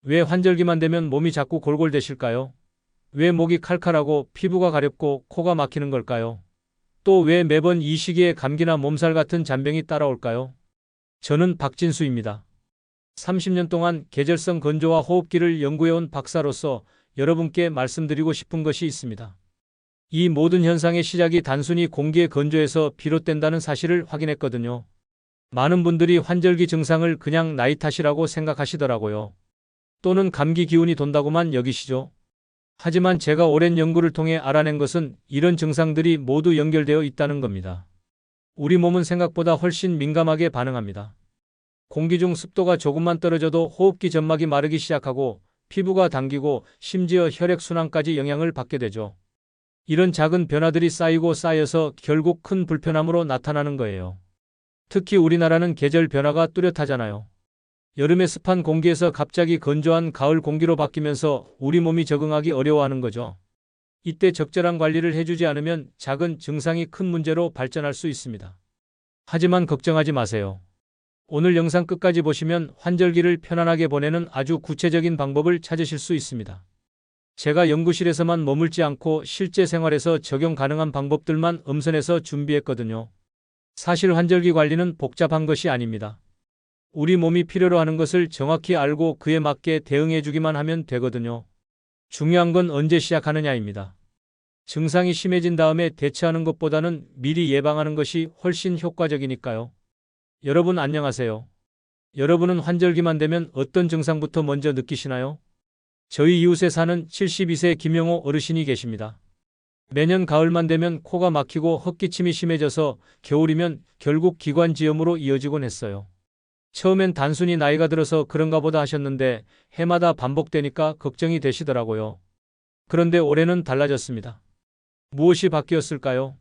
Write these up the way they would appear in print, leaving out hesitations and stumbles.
왜 환절기만 되면 몸이 자꾸 골골대실까요? 왜 목이 칼칼하고 피부가 가렵고 코가 막히는 걸까요? 또 왜 매번 이 시기에 감기나 몸살 같은 잔병이 따라올까요? 저는 박진수입니다. 30년 동안 계절성 건조와 호흡기를 연구해온 박사로서 여러분께 말씀드리고 싶은 것이 있습니다. 이 모든 현상의 시작이 단순히 공기의 건조에서 비롯된다는 사실을 확인했거든요. 많은 분들이 환절기 증상을 그냥 나이 탓이라고 생각하시더라고요. 또는 감기 기운이 돈다고만 여기시죠. 하지만 제가 오랜 연구를 통해 알아낸 것은 이런 증상들이 모두 연결되어 있다는 겁니다. 우리 몸은 생각보다 훨씬 민감하게 반응합니다. 공기 중 습도가 조금만 떨어져도 호흡기 점막이 마르기 시작하고 피부가 당기고 심지어 혈액순환까지 영향을 받게 되죠. 이런 작은 변화들이 쌓이고 쌓여서 결국 큰 불편함으로 나타나는 거예요. 특히 우리나라는 계절 변화가 뚜렷하잖아요. 여름의 습한 공기에서 갑자기 건조한 가을 공기로 바뀌면서 우리 몸이 적응하기 어려워하는 거죠. 이때 적절한 관리를 해주지 않으면 작은 증상이 큰 문제로 발전할 수 있습니다. 하지만 걱정하지 마세요. 오늘 영상 끝까지 보시면 환절기를 편안하게 보내는 아주 구체적인 방법을 찾으실 수 있습니다. 제가 연구실에서만 머물지 않고 실제 생활에서 적용 가능한 방법들만 엄선해서 준비했거든요. 사실 환절기 관리는 복잡한 것이 아닙니다. 우리 몸이 필요로 하는 것을 정확히 알고 그에 맞게 대응해 주기만 하면 되거든요. 중요한 건 언제 시작하느냐입니다. 증상이 심해진 다음에 대처하는 것보다는 미리 예방하는 것이 훨씬 효과적이니까요. 여러분 안녕하세요. 여러분은 환절기만 되면 어떤 증상부터 먼저 느끼시나요? 저희 이웃에 사는 72세 김영호 어르신이 계십니다. 매년 가을만 되면 코가 막히고 헛기침이 심해져서 겨울이면 결국 기관지염으로 이어지곤 했어요. 처음엔 단순히 나이가 들어서 그런가 보다 하셨는데 해마다 반복되니까 걱정이 되시더라고요. 그런데 올해는 달라졌습니다. 무엇이 바뀌었을까요?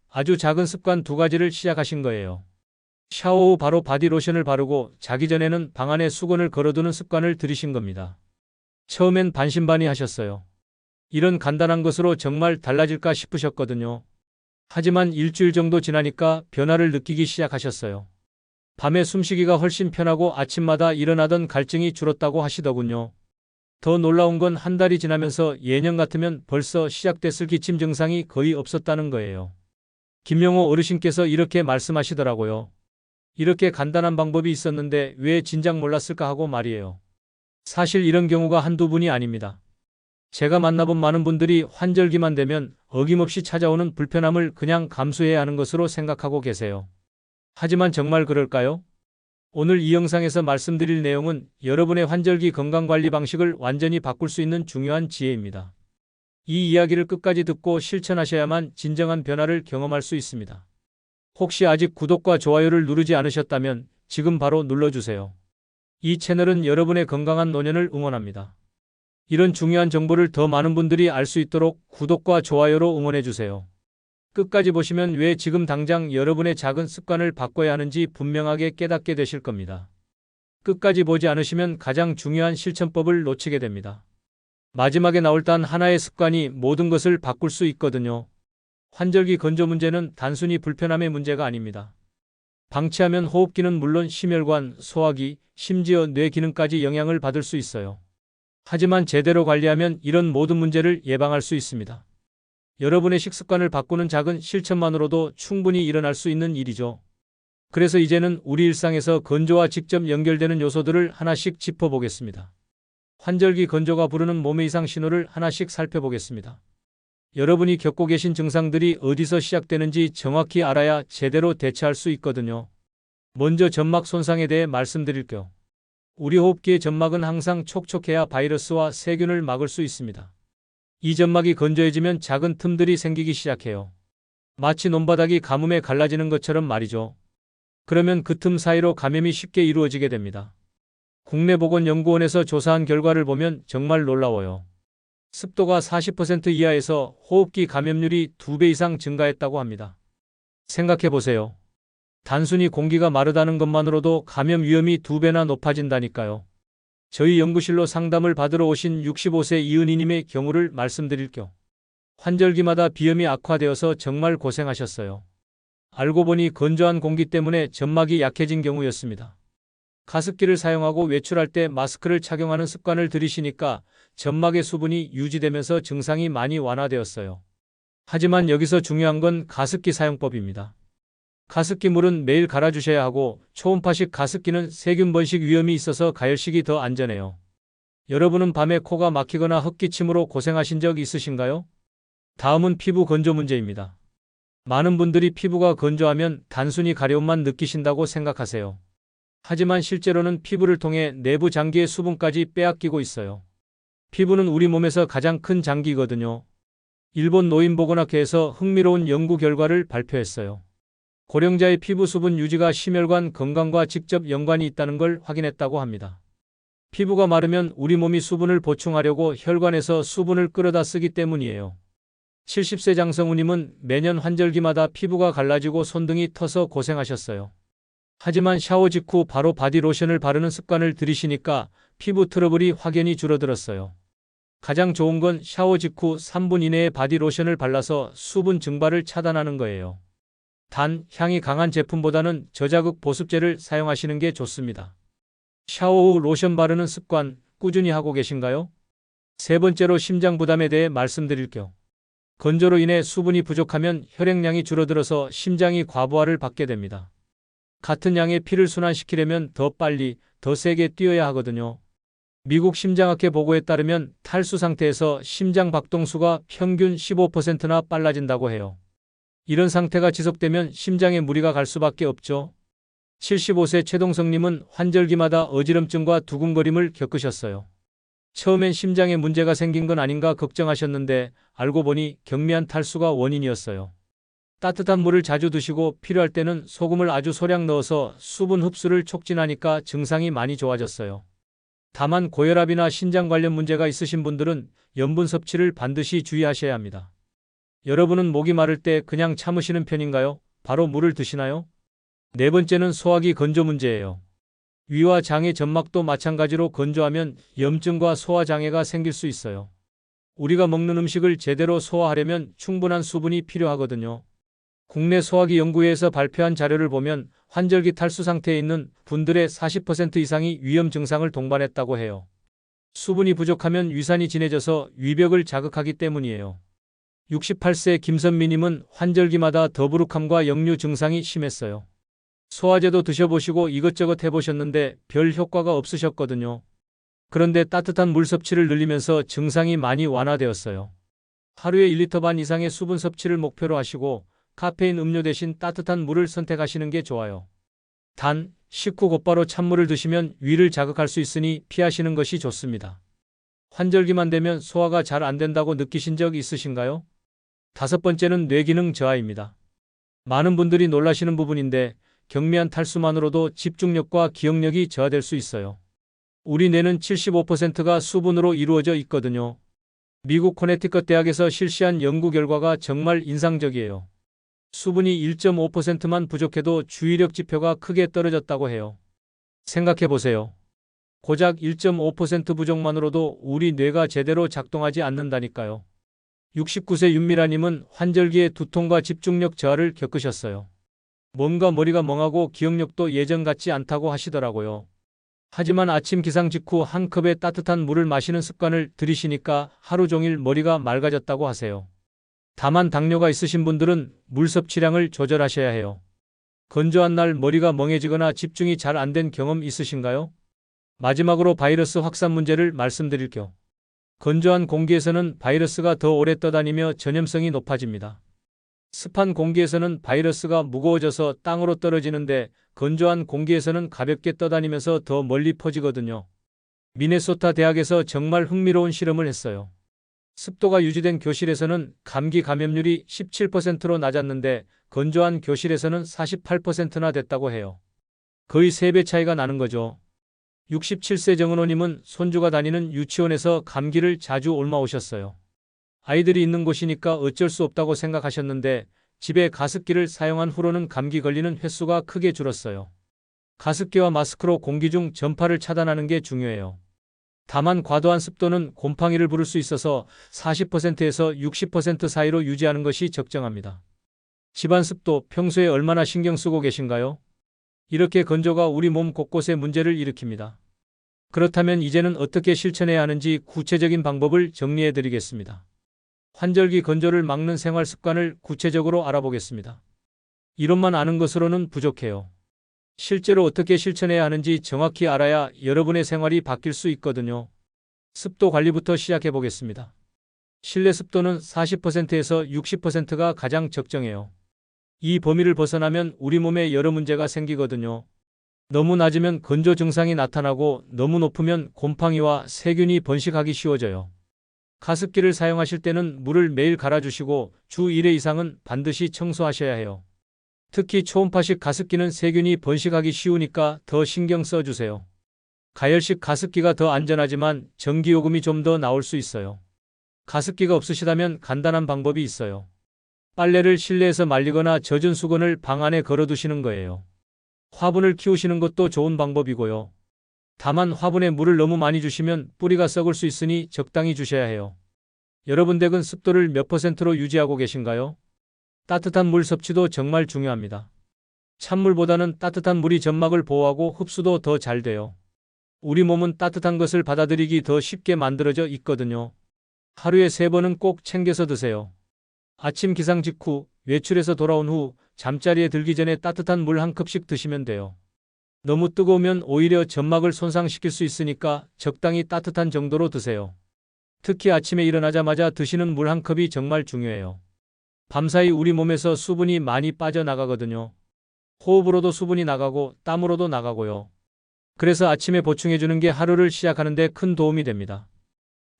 아주 작은 습관 2가지를 시작하신 거예요. 샤워 후 바로 바디로션을 바르고 자기 전에는 방 안에 수건을 걸어두는 습관을 들이신 겁니다. 처음엔 반신반의하셨어요. 이런 간단한 것으로 정말 달라질까 싶으셨거든요. 하지만 일주일 정도 지나니까 변화를 느끼기 시작하셨어요. 밤에 숨쉬기가 훨씬 편하고 아침마다 일어나던 갈증이 줄었다고 하시더군요. 더 놀라운 건 한 달이 지나면서 예년 같으면 벌써 시작됐을 기침 증상이 거의 없었다는 거예요. 김영호 어르신께서 이렇게 말씀하시더라고요. 이렇게 간단한 방법이 있었는데 왜 진작 몰랐을까 하고 말이에요. 사실 이런 경우가 한두 분이 아닙니다. 제가 만나본 많은 분들이 환절기만 되면 어김없이 찾아오는 불편함을 그냥 감수해야 하는 것으로 생각하고 계세요. 하지만 정말 그럴까요? 오늘 이 영상에서 말씀드릴 내용은 여러분의 환절기 건강관리 방식을 완전히 바꿀 수 있는 중요한 지혜입니다. 이 이야기를 끝까지 듣고 실천하셔야만 진정한 변화를 경험할 수 있습니다. 혹시 아직 구독과 좋아요를 누르지 않으셨다면 지금 바로 눌러주세요. 이 채널은 여러분의 건강한 노년을 응원합니다. 이런 중요한 정보를 더 많은 분들이 알 수 있도록 구독과 좋아요로 응원해주세요. 끝까지 보시면 왜 지금 당장 여러분의 작은 습관을 바꿔야 하는지 분명하게 깨닫게 되실 겁니다. 끝까지 보지 않으시면 가장 중요한 실천법을 놓치게 됩니다. 마지막에 나올 단 하나의 습관이 모든 것을 바꿀 수 있거든요. 환절기 건조 문제는 단순히 불편함의 문제가 아닙니다. 방치하면 호흡기는 물론 심혈관, 소화기, 심지어 뇌 기능까지 영향을 받을 수 있어요. 하지만 제대로 관리하면 이런 모든 문제를 예방할 수 있습니다. 여러분의 식습관을 바꾸는 작은 실천만으로도 충분히 일어날 수 있는 일이죠. 그래서 이제는 우리 일상에서 건조와 직접 연결되는 요소들을 하나씩 짚어보겠습니다. 환절기 건조가 부르는 몸의 이상 신호를 하나씩 살펴보겠습니다. 여러분이 겪고 계신 증상들이 어디서 시작되는지 정확히 알아야 제대로 대처할 수 있거든요. 먼저 점막 손상에 대해 말씀드릴게요. 우리 호흡기의 점막은 항상 촉촉해야 바이러스와 세균을 막을 수 있습니다. 이 점막이 건조해지면 작은 틈들이 생기기 시작해요. 마치 논바닥이 가뭄에 갈라지는 것처럼 말이죠. 그러면 그 틈 사이로 감염이 쉽게 이루어지게 됩니다. 국내보건연구원에서 조사한 결과를 보면 정말 놀라워요. 습도가 40% 이하에서 호흡기 감염률이 2배 이상 증가했다고 합니다. 생각해보세요. 단순히 공기가 마르다는 것만으로도 감염 위험이 2배나 높아진다니까요. 저희 연구실로 상담을 받으러 오신 65세 이은희님의 경우를 말씀드릴게요. 환절기마다 비염이 악화되어서 정말 고생하셨어요. 알고 보니 건조한 공기 때문에 점막이 약해진 경우였습니다. 가습기를 사용하고 외출할 때 마스크를 착용하는 습관을 들이시니까 점막의 수분이 유지되면서 증상이 많이 완화되었어요. 하지만 여기서 중요한 건 가습기 사용법입니다. 가습기 물은 매일 갈아주셔야 하고 초음파식 가습기는 세균 번식 위험이 있어서 가열식이 더 안전해요. 여러분은 밤에 코가 막히거나 헛기침으로 고생하신 적 있으신가요? 다음은 피부 건조 문제입니다. 많은 분들이 피부가 건조하면 단순히 가려움만 느끼신다고 생각하세요. 하지만 실제로는 피부를 통해 내부 장기의 수분까지 빼앗기고 있어요. 피부는 우리 몸에서 가장 큰 장기거든요. 일본 노인보건학회에서 흥미로운 연구 결과를 발표했어요. 고령자의 피부 수분 유지가 심혈관 건강과 직접 연관이 있다는 걸 확인했다고 합니다. 피부가 마르면 우리 몸이 수분을 보충하려고 혈관에서 수분을 끌어다 쓰기 때문이에요. 70세 장성우님은 매년 환절기마다 피부가 갈라지고 손등이 터서 고생하셨어요. 하지만 샤워 직후 바로 바디로션을 바르는 습관을 들이시니까 피부 트러블이 확연히 줄어들었어요. 가장 좋은 건 샤워 직후 3분 이내에 바디로션을 발라서 수분 증발을 차단하는 거예요. 단, 향이 강한 제품보다는 저자극 보습제를 사용하시는 게 좋습니다. 샤워 후 로션 바르는 습관 꾸준히 하고 계신가요? 세 번째로 심장 부담에 대해 말씀드릴게요. 건조로 인해 수분이 부족하면 혈액량이 줄어들어서 심장이 과부하를 받게 됩니다. 같은 양의 피를 순환시키려면 더 빨리, 더 세게 뛰어야 하거든요. 미국 심장학회 보고에 따르면 탈수 상태에서 심장 박동수가 평균 15%나 빨라진다고 해요. 이런 상태가 지속되면 심장에 무리가 갈 수밖에 없죠. 75세 최동성님은 환절기마다 어지럼증과 두근거림을 겪으셨어요. 처음엔 심장에 문제가 생긴 건 아닌가 걱정하셨는데 알고 보니 경미한 탈수가 원인이었어요. 따뜻한 물을 자주 드시고 필요할 때는 소금을 아주 소량 넣어서 수분 흡수를 촉진하니까 증상이 많이 좋아졌어요. 다만 고혈압이나 신장 관련 문제가 있으신 분들은 염분 섭취를 반드시 주의하셔야 합니다. 여러분은 목이 마를 때 그냥 참으시는 편인가요? 바로 물을 드시나요? 네 번째는 소화기 건조 문제예요. 위와 장의 점막도 마찬가지로 건조하면 염증과 소화장애가 생길 수 있어요. 우리가 먹는 음식을 제대로 소화하려면 충분한 수분이 필요하거든요. 국내 소화기 연구회에서 발표한 자료를 보면 환절기 탈수 상태에 있는 분들의 40% 이상이 위염 증상을 동반했다고 해요. 수분이 부족하면 위산이 진해져서 위벽을 자극하기 때문이에요. 68세 김선미님은 환절기마다 더부룩함과 역류 증상이 심했어요. 소화제도 드셔보시고 이것저것 해보셨는데 별 효과가 없으셨거든요. 그런데 따뜻한 물 섭취를 늘리면서 증상이 많이 완화되었어요. 하루에 1리터 반 이상의 수분 섭취를 목표로 하시고 카페인 음료 대신 따뜻한 물을 선택하시는 게 좋아요. 단, 식후 곧바로 찬물을 드시면 위를 자극할 수 있으니 피하시는 것이 좋습니다. 환절기만 되면 소화가 잘 안 된다고 느끼신 적 있으신가요? 다섯 번째는 뇌기능 저하입니다. 많은 분들이 놀라시는 부분인데 경미한 탈수만으로도 집중력과 기억력이 저하될 수 있어요. 우리 뇌는 75%가 수분으로 이루어져 있거든요. 미국 코네티컷 대학에서 실시한 연구 결과가 정말 인상적이에요. 수분이 1.5%만 부족해도 주의력 지표가 크게 떨어졌다고 해요. 생각해 보세요. 고작 1.5% 부족만으로도 우리 뇌가 제대로 작동하지 않는다니까요. 69세 윤미라님은 환절기에 두통과 집중력 저하를 겪으셨어요. 몸과 머리가 멍하고 기억력도 예전 같지 않다고 하시더라고요. 하지만 아침 기상 직후 한 컵의 따뜻한 물을 마시는 습관을 들이시니까 하루 종일 머리가 맑아졌다고 하세요. 다만 당뇨가 있으신 분들은 물 섭취량을 조절하셔야 해요. 건조한 날 머리가 멍해지거나 집중이 잘 안 된 경험 있으신가요? 마지막으로 바이러스 확산 문제를 말씀드릴게요. 건조한 공기에서는 바이러스가 더 오래 떠다니며 전염성이 높아집니다. 습한 공기에서는 바이러스가 무거워져서 땅으로 떨어지는데 건조한 공기에서는 가볍게 떠다니면서 더 멀리 퍼지거든요. 미네소타 대학에서 정말 흥미로운 실험을 했어요. 습도가 유지된 교실에서는 감기 감염률이 17%로 낮았는데 건조한 교실에서는 48%나 됐다고 해요. 거의 3배 차이가 나는 거죠. 67세 정은호님은 손주가 다니는 유치원에서 감기를 자주 옮아오셨어요. 아이들이 있는 곳이니까 어쩔 수 없다고 생각하셨는데 집에 가습기를 사용한 후로는 감기 걸리는 횟수가 크게 줄었어요. 가습기와 마스크로 공기 중 전파를 차단하는 게 중요해요. 다만 과도한 습도는 곰팡이를 부를 수 있어서 40%에서 60% 사이로 유지하는 것이 적정합니다. 집안 습도 평소에 얼마나 신경 쓰고 계신가요? 이렇게 건조가 우리 몸 곳곳에 문제를 일으킵니다. 그렇다면 이제는 어떻게 실천해야 하는지 구체적인 방법을 정리해 드리겠습니다. 환절기 건조를 막는 생활 습관을 구체적으로 알아보겠습니다. 이론만 아는 것으로는 부족해요. 실제로 어떻게 실천해야 하는지 정확히 알아야 여러분의 생활이 바뀔 수 있거든요. 습도 관리부터 시작해 보겠습니다. 실내 습도는 40%에서 60%가 가장 적정해요. 이 범위를 벗어나면 우리 몸에 여러 문제가 생기거든요. 너무 낮으면 건조 증상이 나타나고 너무 높으면 곰팡이와 세균이 번식하기 쉬워져요. 가습기를 사용하실 때는 물을 매일 갈아주시고 주 1회 이상은 반드시 청소하셔야 해요. 특히 초음파식 가습기는 세균이 번식하기 쉬우니까 더 신경 써주세요. 가열식 가습기가 더 안전하지만 전기요금이 좀 더 나올 수 있어요. 가습기가 없으시다면 간단한 방법이 있어요. 빨래를 실내에서 말리거나 젖은 수건을 방 안에 걸어두시는 거예요. 화분을 키우시는 것도 좋은 방법이고요. 다만 화분에 물을 너무 많이 주시면 뿌리가 썩을 수 있으니 적당히 주셔야 해요. 여러분 댁은 습도를 몇 %로 유지하고 계신가요? 따뜻한 물 섭취도 정말 중요합니다. 찬물보다는 따뜻한 물이 점막을 보호하고 흡수도 더 잘 돼요. 우리 몸은 따뜻한 것을 받아들이기 더 쉽게 만들어져 있거든요. 하루에 3번은 꼭 챙겨서 드세요. 아침 기상 직후, 외출해서 돌아온 후, 잠자리에 들기 전에 따뜻한 물 한 컵씩 드시면 돼요. 너무 뜨거우면 오히려 점막을 손상시킬 수 있으니까 적당히 따뜻한 정도로 드세요. 특히 아침에 일어나자마자 드시는 물 한 컵이 정말 중요해요. 밤사이 우리 몸에서 수분이 많이 빠져나가거든요. 호흡으로도 수분이 나가고 땀으로도 나가고요. 그래서 아침에 보충해주는 게 하루를 시작하는 데 큰 도움이 됩니다.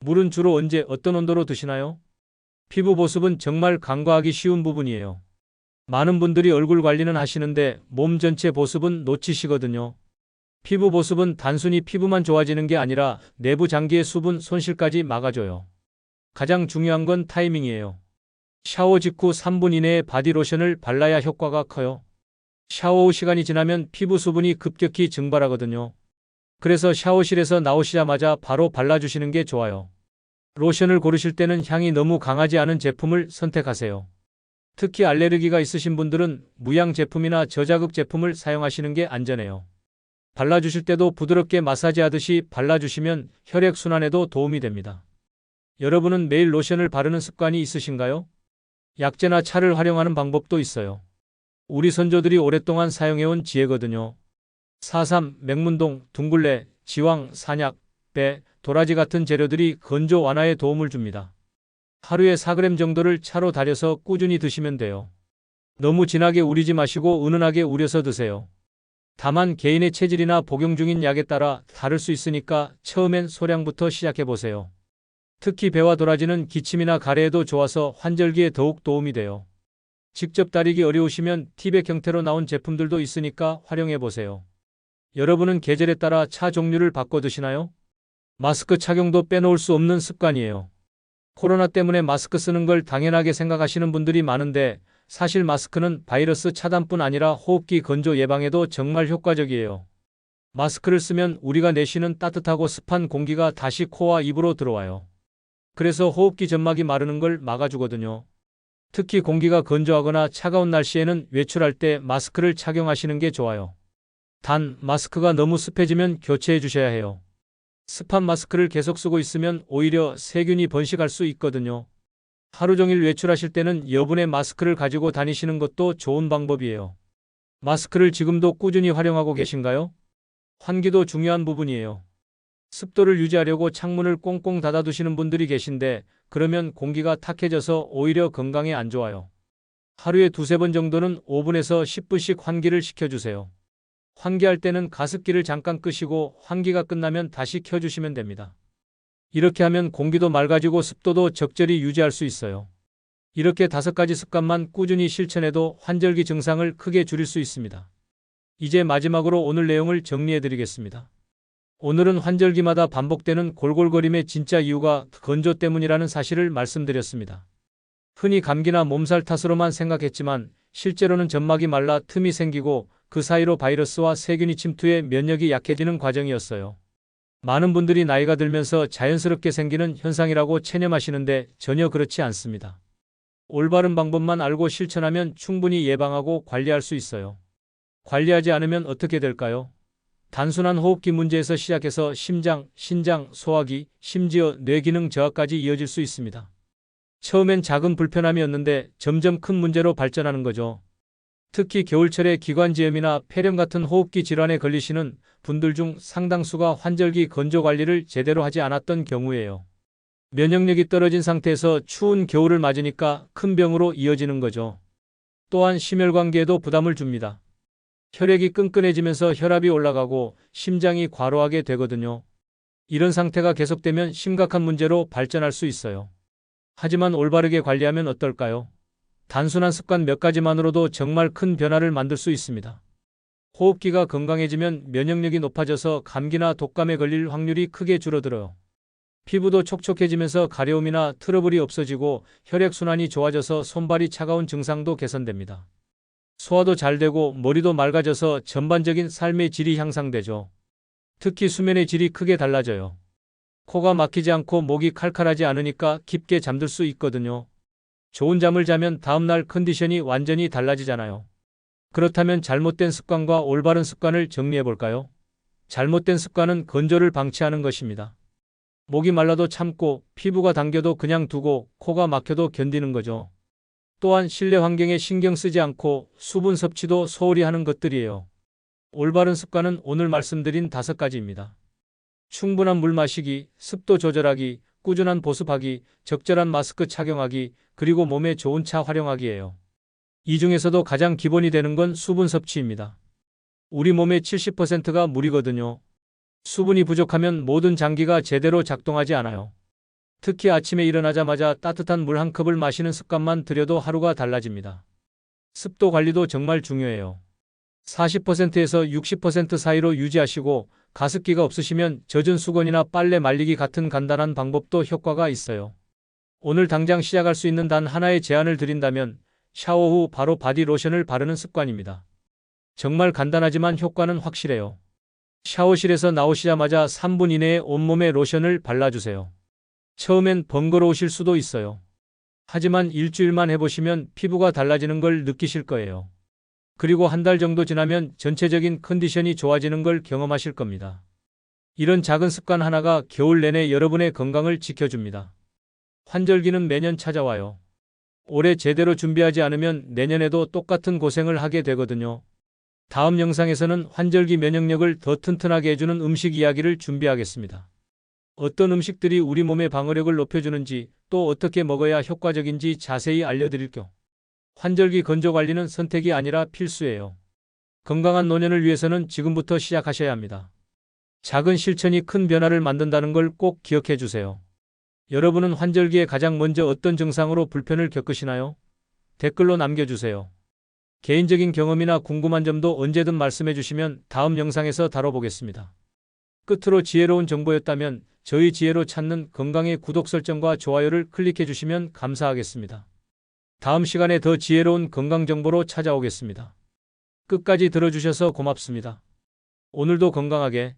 물은 주로 언제 어떤 온도로 드시나요? 피부 보습은 정말 간과하기 쉬운 부분이에요. 많은 분들이 얼굴 관리는 하시는데 몸 전체 보습은 놓치시거든요. 피부 보습은 단순히 피부만 좋아지는 게 아니라 내부 장기의 수분 손실까지 막아줘요. 가장 중요한 건 타이밍이에요. 샤워 직후 3분 이내에 바디로션을 발라야 효과가 커요. 샤워 후 시간이 지나면 피부 수분이 급격히 증발하거든요. 그래서 샤워실에서 나오시자마자 바로 발라주시는 게 좋아요. 로션을 고르실 때는 향이 너무 강하지 않은 제품을 선택하세요. 특히 알레르기가 있으신 분들은 무향 제품이나 저자극 제품을 사용하시는 게 안전해요. 발라주실 때도 부드럽게 마사지하듯이 발라주시면 혈액순환에도 도움이 됩니다. 여러분은 매일 로션을 바르는 습관이 있으신가요? 약재나 차를 활용하는 방법도 있어요. 우리 선조들이 오랫동안 사용해온 지혜거든요. 사삼, 맹문동, 둥글레, 지왕, 산약, 배, 도라지 같은 재료들이 건조 완화에 도움을 줍니다. 하루에 4g 정도를 차로 달여서 꾸준히 드시면 돼요. 너무 진하게 우리지 마시고 은은하게 우려서 드세요. 다만 개인의 체질이나 복용 중인 약에 따라 다를 수 있으니까 처음엔 소량부터 시작해보세요. 특히 배와 도라지는 기침이나 가래에도 좋아서 환절기에 더욱 도움이 돼요. 직접 다리기 어려우시면 티백 형태로 나온 제품들도 있으니까 활용해보세요. 여러분은 계절에 따라 차 종류를 바꿔 드시나요? 마스크 착용도 빼놓을 수 없는 습관이에요. 코로나 때문에 마스크 쓰는 걸 당연하게 생각하시는 분들이 많은데 사실 마스크는 바이러스 차단뿐 아니라 호흡기 건조 예방에도 정말 효과적이에요. 마스크를 쓰면 우리가 내쉬는 따뜻하고 습한 공기가 다시 코와 입으로 들어와요. 그래서 호흡기 점막이 마르는 걸 막아주거든요. 특히 공기가 건조하거나 차가운 날씨에는 외출할 때 마스크를 착용하시는 게 좋아요. 단, 마스크가 너무 습해지면 교체해 주셔야 해요. 습한 마스크를 계속 쓰고 있으면 오히려 세균이 번식할 수 있거든요. 하루 종일 외출하실 때는 여분의 마스크를 가지고 다니시는 것도 좋은 방법이에요. 마스크를 지금도 꾸준히 활용하고 계신가요? 환기도 중요한 부분이에요. 습도를 유지하려고 창문을 꽁꽁 닫아두시는 분들이 계신데 그러면 공기가 탁해져서 오히려 건강에 안 좋아요. 하루에 2~3번 정도는 5분에서 10분씩 환기를 시켜주세요. 환기할 때는 가습기를 잠깐 끄시고 환기가 끝나면 다시 켜주시면 됩니다. 이렇게 하면 공기도 맑아지고 습도도 적절히 유지할 수 있어요. 이렇게 5가지 습관만 꾸준히 실천해도 환절기 증상을 크게 줄일 수 있습니다. 이제 마지막으로 오늘 내용을 정리해 드리겠습니다. 오늘은 환절기마다 반복되는 골골거림의 진짜 이유가 건조 때문이라는 사실을 말씀드렸습니다. 흔히 감기나 몸살 탓으로만 생각했지만 실제로는 점막이 말라 틈이 생기고 그 사이로 바이러스와 세균이 침투해 면역이 약해지는 과정이었어요. 많은 분들이 나이가 들면서 자연스럽게 생기는 현상이라고 체념하시는데 전혀 그렇지 않습니다. 올바른 방법만 알고 실천하면 충분히 예방하고 관리할 수 있어요. 관리하지 않으면 어떻게 될까요? 단순한 호흡기 문제에서 시작해서 심장, 신장, 소화기, 심지어 뇌 기능 저하까지 이어질 수 있습니다. 처음엔 작은 불편함이었는데 점점 큰 문제로 발전하는 거죠. 특히 겨울철에 기관지염이나 폐렴 같은 호흡기 질환에 걸리시는 분들 중 상당수가 환절기 건조 관리를 제대로 하지 않았던 경우예요. 면역력이 떨어진 상태에서 추운 겨울을 맞으니까 큰 병으로 이어지는 거죠. 또한 심혈관계에도 부담을 줍니다. 혈액이 끈끈해지면서 혈압이 올라가고 심장이 과로하게 되거든요. 이런 상태가 계속되면 심각한 문제로 발전할 수 있어요. 하지만 올바르게 관리하면 어떨까요? 단순한 습관 몇 가지만으로도 정말 큰 변화를 만들 수 있습니다. 호흡기가 건강해지면 면역력이 높아져서 감기나 독감에 걸릴 확률이 크게 줄어들어요. 피부도 촉촉해지면서 가려움이나 트러블이 없어지고 혈액순환이 좋아져서 손발이 차가운 증상도 개선됩니다. 소화도 잘 되고 머리도 맑아져서 전반적인 삶의 질이 향상되죠. 특히 수면의 질이 크게 달라져요. 코가 막히지 않고 목이 칼칼하지 않으니까 깊게 잠들 수 있거든요. 좋은 잠을 자면 다음날 컨디션이 완전히 달라지잖아요. 그렇다면 잘못된 습관과 올바른 습관을 정리해 볼까요? 잘못된 습관은 건조를 방치하는 것입니다. 목이 말라도 참고 피부가 당겨도 그냥 두고 코가 막혀도 견디는 거죠. 또한 실내 환경에 신경 쓰지 않고 수분 섭취도 소홀히 하는 것들이에요. 올바른 습관은 오늘 말씀드린 5가지입니다. 충분한 물 마시기, 습도 조절하기, 꾸준한 보습하기, 적절한 마스크 착용하기, 그리고 몸에 좋은 차 활용하기예요. 이 중에서도 가장 기본이 되는 건 수분 섭취입니다. 우리 몸의 70%가 물이거든요. 수분이 부족하면 모든 장기가 제대로 작동하지 않아요. 특히 아침에 일어나자마자 따뜻한 물 한 컵을 마시는 습관만 들여도 하루가 달라집니다. 습도 관리도 정말 중요해요. 40%에서 60% 사이로 유지하시고 가습기가 없으시면 젖은 수건이나 빨래 말리기 같은 간단한 방법도 효과가 있어요. 오늘 당장 시작할 수 있는 단 하나의 제안을 드린다면 샤워 후 바로 바디 로션을 바르는 습관입니다. 정말 간단하지만 효과는 확실해요. 샤워실에서 나오시자마자 3분 이내에 온몸에 로션을 발라주세요. 처음엔 번거로우실 수도 있어요. 하지만 일주일만 해보시면 피부가 달라지는 걸 느끼실 거예요. 그리고 한 달 정도 지나면 전체적인 컨디션이 좋아지는 걸 경험하실 겁니다. 이런 작은 습관 하나가 겨울 내내 여러분의 건강을 지켜줍니다. 환절기는 매년 찾아와요. 올해 제대로 준비하지 않으면 내년에도 똑같은 고생을 하게 되거든요. 다음 영상에서는 환절기 면역력을 더 튼튼하게 해주는 음식 이야기를 준비하겠습니다. 어떤 음식들이 우리 몸의 방어력을 높여주는지 또 어떻게 먹어야 효과적인지 자세히 알려드릴게요. 환절기 건조 관리는 선택이 아니라 필수예요. 건강한 노년을 위해서는 지금부터 시작하셔야 합니다. 작은 실천이 큰 변화를 만든다는 걸 꼭 기억해 주세요. 여러분은 환절기에 가장 먼저 어떤 증상으로 불편을 겪으시나요? 댓글로 남겨주세요. 개인적인 경험이나 궁금한 점도 언제든 말씀해 주시면 다음 영상에서 다뤄보겠습니다. 끝으로 지혜로운 정보였다면 저희 지혜로 찾는 건강의 구독 설정과 좋아요를 클릭해 주시면 감사하겠습니다. 다음 시간에 더 지혜로운 건강 정보로 찾아오겠습니다. 끝까지 들어주셔서 고맙습니다. 오늘도 건강하게